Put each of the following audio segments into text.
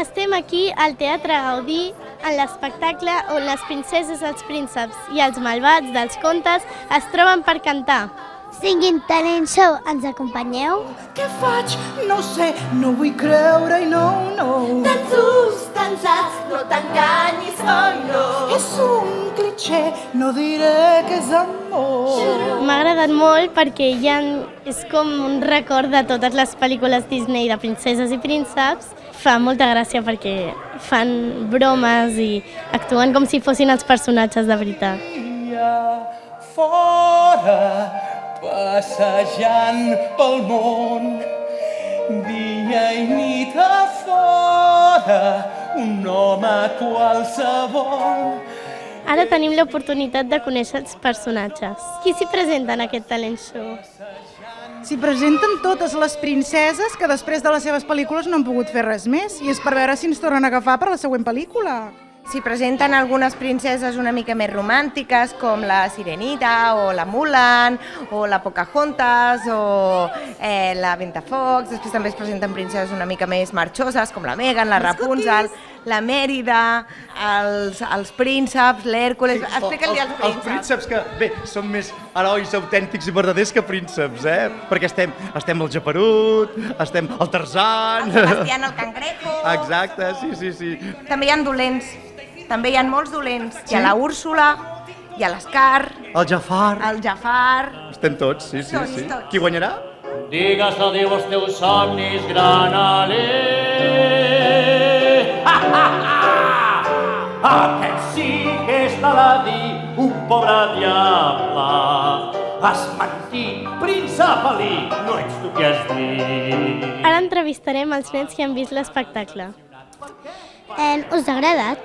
Estem aquí al Teatre Gaudí, en l'espectacle on les princeses, els prínceps i els malvats dels contes es troben per cantar. Singing Talent Show, ens acompanyeu? Què faig? No sé, no vull creure-hi, no. Tan just, tan saps, no t'enganyis, oh no. És un cliché, no diré que és amor. M'ha agradat molt perquè és com un record de totes les pel·lícules Disney de princeses i prínceps. Fa molta gràcia perquè fan bromes i actuen com si fossin els personatges de veritat. Fora, passejant pel món, dia i nit a fora, un home qualsevol. Ara tenim l'oportunitat de conèixer els personatges. Qui s'hi presenta en aquest talent show? S'hi presenten totes les princeses que després de les seves pel·lícules no han pogut fer res més i és per veure si ens tornen a agafar per la següent pel·lícula. S'hi presenten algunes princeses una mica més romàntiques, com la Sirenita, o la Mulan, o la Pocahontas, o la Ventafocs. Després també es presenten princeses una mica més marxoses, com la Megan, la Rapunzel, la Mèrida, els prínceps, l'Hèrcules... Explica-li als prínceps. Els prínceps que, bé, són més herois autèntics i verdaders que prínceps, Perquè estem al Geperut, estem al Tarzan... El Sebastián, el Cangrejo... Exacte, sí. També hi ha dolents, també hi ha molts dolents. Hi ha la Úrsula, hi ha l'Scar... El Jafar... El Jafar... Estem tots, sí. Tots. Qui guanyarà? Digues adéu als teus somnis, gran alè. Aquest sí que és l'Aladí, un pobre diable. Has mentit, príncep Ali, no ets tu qui has dit. Ara entrevistarem els nens que han vist l'espectacle. Us ha agradat?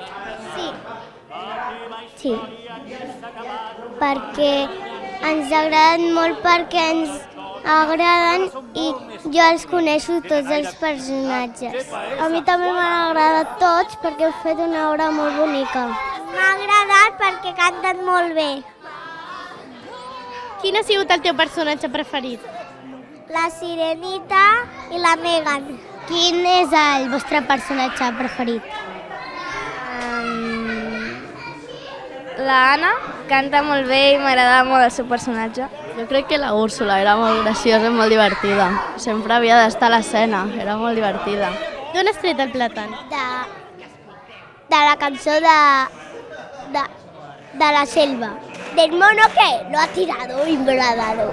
Sí. Perquè ens agraden molt perquè ens agraden i jo els coneixo tots els personatges. A mi també m'han agradat tots perquè heu fet una obra molt bonica. M'ha agradat perquè canten molt bé. Quin ha sigut el teu personatge preferit? La Sirenita i la Megan. Quin és el vostre personatge preferit? La Anna canta molt bé i m'agrada molt el seu personatge. Jo crec que la Úrsula era molt graciosa i molt divertida. Sempre havia d'estar a l'escena, era molt divertida. D'on has tret el plàtan? De la cançó de la selva. Del mono que lo ha tirado y me lo ha dado.